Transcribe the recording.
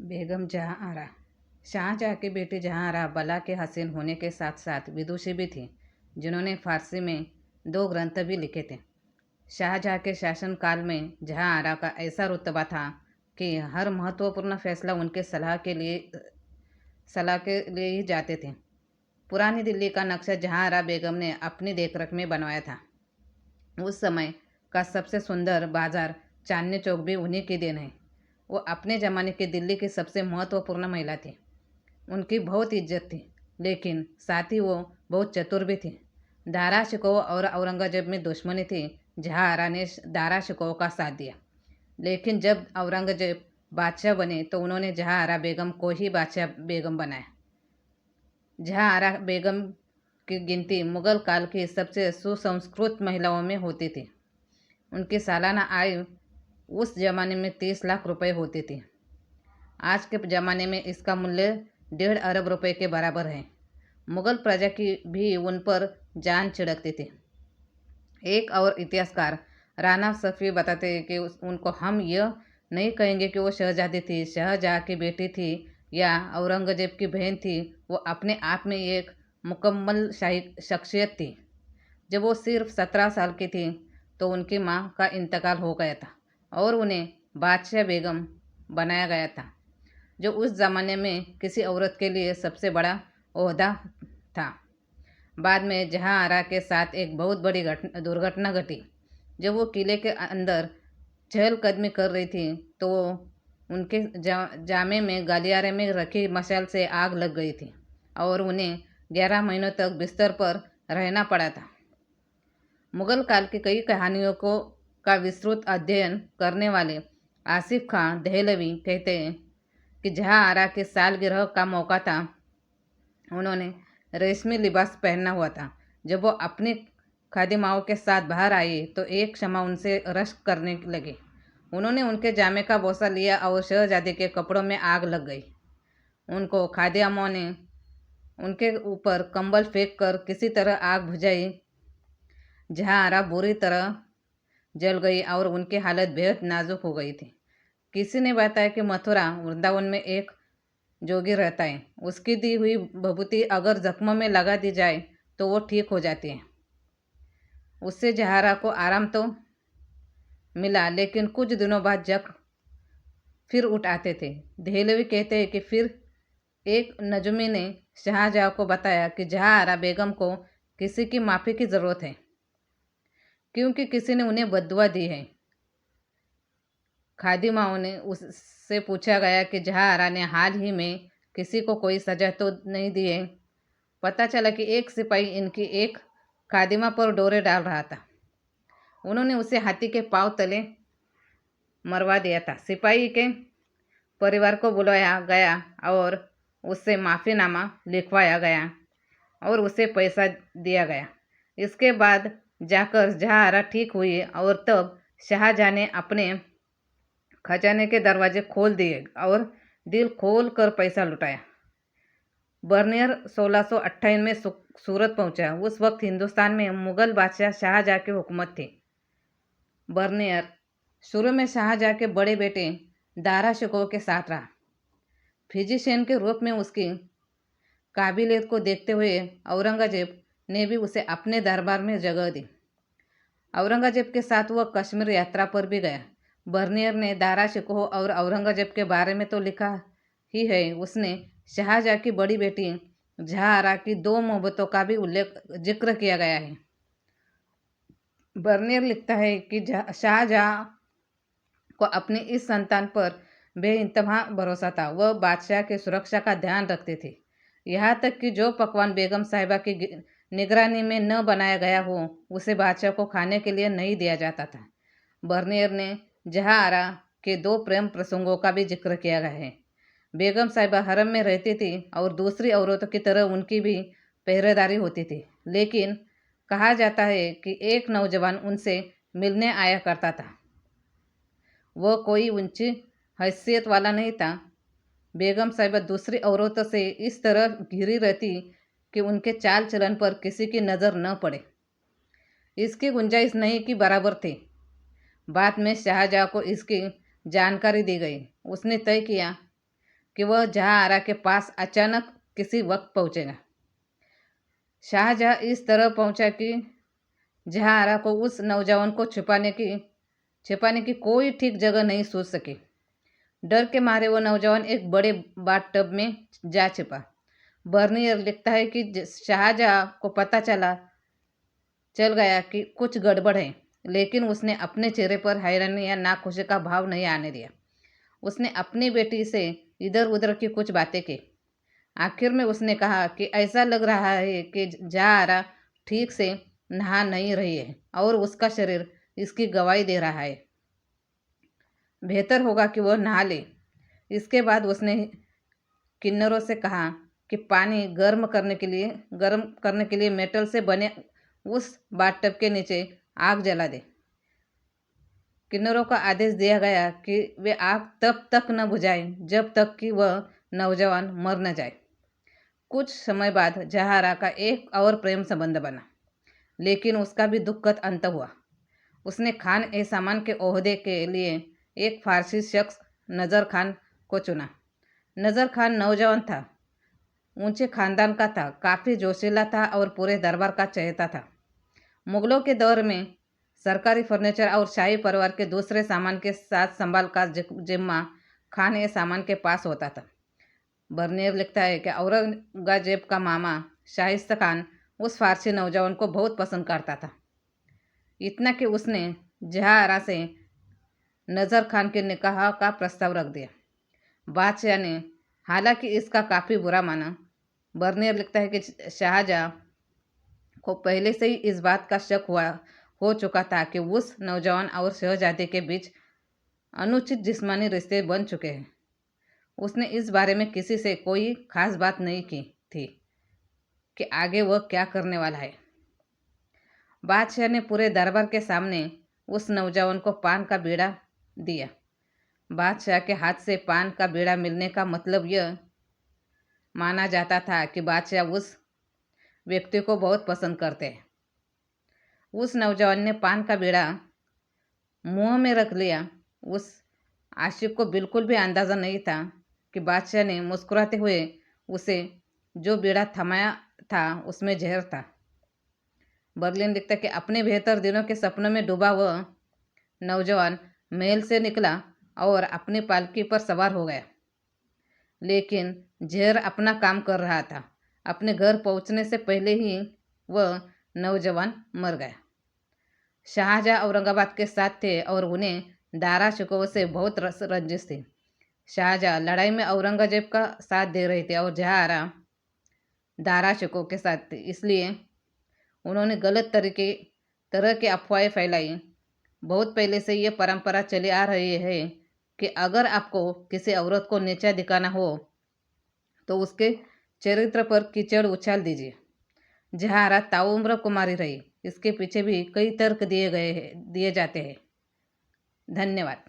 बेगम जहाँ आरा। शाहजहाँ की बेटी जहाँ आरा बला के हसीन होने के साथ साथ विदुषी भी थी, जिन्होंने फारसी में 2 ग्रंथ भी लिखे थे। शाहजहाँ के शासनकाल में जहाँ आरा का ऐसा रुतबा था कि हर महत्वपूर्ण फैसला उनके सलाह के लिए ही जाते थे। पुरानी दिल्ली का नक्शा जहाँ आरा बेगम ने अपनी देखरेख में बनवाया था। उस समय का सबसे सुंदर बाजार चांदनी चौक भी उन्हीं की देन है। वो अपने ज़माने की दिल्ली की सबसे महत्वपूर्ण महिला थी। उनकी बहुत इज्जत थी, लेकिन साथ ही वो बहुत चतुर भी थी। दारा शिकोह और औरंगजेब में दुश्मनी थी। जहाँ आरा ने दारा शिकोह का साथ दिया, लेकिन जब औरंगजेब बादशाह बने तो उन्होंने जहाँ आरा बेगम को ही बादशाह बेगम बनाया। जहाँ आरा बेगम की गिनती मुगल काल की सबसे सुसंस्कृत महिलाओं में होती थी। उनकी सालाना आय उस जमाने में 30 लाख रुपए होती थी। आज के ज़माने में इसका मूल्य 1.5 अरब रुपए के बराबर है। मुगल प्रजा की भी उन पर जान छिड़कती थी। एक और इतिहासकार राणा सफ़ी बताते हैं कि उनको हम यह नहीं कहेंगे कि वो शहजादी थी, शाहजहाँ की बेटी थी या औरंगजेब की बहन थी। वो अपने आप में एक मुकम्मल शाही शख्सियत थी। जब वो सिर्फ 17 साल की थी तो उनकी माँ का इंतकाल हो गया था और उन्हें बादशाह बेगम बनाया गया था, जो उस ज़माने में किसी औरत के लिए सबसे बड़ा ओहदा था। बाद में जहाँ आरा के साथ एक बहुत बड़ी दुर्घटना घटी। जब वो किले के अंदर चहलकदमी कर रही थी तो उनके जामे में गलियारे में रखी मशाल से आग लग गई थी और उन्हें 11 महीनों तक बिस्तर पर रहना पड़ा था। मुगल काल की कई कहानियों का विस्तृत अध्ययन करने वाले आसिफ खान दहलवी कहते हैं कि जहाँ आरा की सालगिरह का मौका था, उन्होंने रेशमी लिबास पहना हुआ था। जब वो अपनी खादिमाओं के साथ बाहर आई तो एक शमा उनसे रश्क करने लगे। उन्होंने उनके जामे का बोसा लिया और शहजादी के कपड़ों में आग लग गई। उनको खादिमाओं ने उनके ऊपर कंबल फेंक कर किसी तरह आग बुझाई। जहाँ आरा बुरी तरह जल गई और उनकी हालत बेहद नाजुक हो गई थी। किसी ने बताया कि मथुरा वृंदावन में एक जोगी रहता है। उसकी दी हुई भभूति अगर जख्मों में लगा दी जाए तो वो ठीक हो जाती है। उससे जहारा को आराम तो मिला, लेकिन कुछ दिनों बाद जख्म फिर उठ आते थे। देहलवी कहते हैं कि फिर एक नजमी ने शाहजहाँ को बताया कि जहारा बेगम को किसी की माफ़ी की ज़रूरत है, क्योंकि किसी ने उन्हें बद्दुआ दी है। खादिमाओं ने उससे पूछा गया कि जहारा ने हाल ही में किसी को कोई सजा तो नहीं दी है। पता चला कि एक सिपाही इनकी एक खादिमा पर डोरे डाल रहा था। उन्होंने उसे हाथी के पांव तले मरवा दिया था। सिपाही के परिवार को बुलाया गया और उससे माफ़ीनामा लिखवाया गया और उसे पैसा दिया गया। इसके बाद जाकर जहारा ठीक हुई और तब शाहजहाँ ने अपने खजाने के दरवाजे खोल दिए और दिल खोल कर पैसा लुटाया। बर्नियर 1628 में सूरत पहुंचा। उस वक्त हिंदुस्तान में मुगल बादशाह शाहजहाँ की हुकूमत थी। बर्नियर शुरू में शाहजहाँ के बड़े बेटे दारा शिकोह के साथ रहा। फिजिशियन के रूप में उसकी काबिलियत को देखते हुए औरंगजेब ने भी उसे अपने दरबार में जगह दी। औरंगजेब के साथ वह कश्मीर यात्रा पर भी गया। बर्नियर ने दारा शिकोह और औरंगजेब के बारे में तो लिखा ही है, उसने शाहजहाँ की बड़ी बेटी जहारा की 2 मोहब्बतों का भी जिक्र किया गया है। बर्नियर लिखता है कि शाहजहाँ को अपनी इस संतान पर बेइंतहा भरोसा था। वह बादशाह की सुरक्षा का ध्यान रखती थी, यहाँ तक कि जो पकवान बेगम साहिबा की निगरानी में न बनाया गया हो उसे बादशाह को खाने के लिए नहीं दिया जाता था। बर्नियर ने जहारा के 2 प्रेम प्रसंगों का भी जिक्र किया गया है। बेगम साहिबा हरम में रहती थी और दूसरी औरतों की तरह उनकी भी पहरेदारी होती थी, लेकिन कहा जाता है कि एक नौजवान उनसे मिलने आया करता था। वह कोई ऊंची हैसियत वाला नहीं था। बेगम साहिबा दूसरी औरतों से इस तरह घिरी रहती कि उनके चाल चलन पर किसी की नज़र न पड़े। इसकी गुंजाइश नहीं की बराबर थी। बाद में शाहजहाँ को इसकी जानकारी दी गई। उसने तय किया कि वह जहांआरा के पास अचानक किसी वक्त पहुंचेगा। शाहजहां इस तरह पहुंचा कि जहांआरा को उस नौजवान को छिपाने की कोई ठीक जगह नहीं सूझ सकी। डर के मारे वो नौजवान एक बड़े बाथटब में जा छिपा। बर्नियर लिखता है कि शाहजहां को पता चल गया कि कुछ गड़बड़ है, लेकिन उसने अपने चेहरे पर हैरानी या नाखुशी का भाव नहीं आने दिया। उसने अपनी बेटी से इधर उधर की कुछ बातें की। आखिर में उसने कहा कि ऐसा लग रहा है कि जहांआरा ठीक से नहा नहीं रही है और उसका शरीर इसकी गवाही दे रहा है। बेहतर होगा कि वह नहा ले। इसके बाद उसने किन्नरों से कहा कि पानी गर्म करने के लिए मेटल से बने उस बाथटब के नीचे आग जला दे। किन्नरों का आदेश दिया गया कि वे आग तब तक न बुझाएं जब तक कि वह नौजवान मर न जाए। कुछ समय बाद जहांआरा का एक और प्रेम संबंध बना, लेकिन उसका भी दुखद अंत हुआ। उसने खान ए सामान के ओहदे के लिए एक फारसी शख्स नज़र खान को चुना। नज़र खान नौजवान था, ऊंचे खानदान का था, काफ़ी जोशीला था और पूरे दरबार का चहेता था। मुगलों के दौर में सरकारी फर्नीचर और शाही परिवार के दूसरे सामान के साथ संभाल का जिम्मा खान ए सामान के पास होता था। बर्नियर लिखता है कि औरंगजेब का मामा शाहिस्ता खान उस फारसी नौजवान को बहुत पसंद करता था, इतना कि उसने जहांआरा से नज़र खान के निकाह का प्रस्ताव रख दिया। बादशाह ने हालांकि इसका काफ़ी बुरा माना। बर्नियर लिखता है कि शाहजहां को पहले से ही इस बात का शक हो चुका था कि उस नौजवान और शहजादे के बीच अनुचित जिस्मानी रिश्ते बन चुके हैं। उसने इस बारे में किसी से कोई खास बात नहीं की थी कि आगे वह क्या करने वाला है। बादशाह ने पूरे दरबार के सामने उस नौजवान को पान का बीड़ा दिया। बादशाह के हाथ से पान का बीड़ा मिलने का मतलब यह माना जाता था कि बादशाह उस व्यक्ति को बहुत पसंद करते हैं। उस नौजवान ने पान का बीड़ा मुंह में रख लिया। उस आशिक को बिल्कुल भी अंदाज़ा नहीं था कि बादशाह ने मुस्कुराते हुए उसे जो बीड़ा थमाया था उसमें जहर था। बर्लिन लिखता है कि अपने बेहतर दिनों के सपनों में डूबा वह नौजवान महल से निकला और अपनी पालकी पर सवार हो गया, लेकिन जहर अपना काम कर रहा था। अपने घर पहुंचने से पहले ही वह नौजवान मर गया। शाहजहां औरंगाबाद के साथ थे और उन्हें दारा शिकोह से बहुत रंजिश थी। शाहजहां लड़ाई में औरंगजेब का साथ दे रहे थे और जहांआरा दारा शिकोह के साथ थे, इसलिए उन्होंने गलत तरह की अफवाहें फैलाई। बहुत पहले से ये परंपरा चली आ रही है कि अगर आपको किसी औरत को नीचा दिखाना हो तो उसके चरित्र पर कीचड़ उछाल दीजिए। जहांआरा ताउम्र कुमारी रही, इसके पीछे भी कई तर्क दिए जाते हैं। धन्यवाद।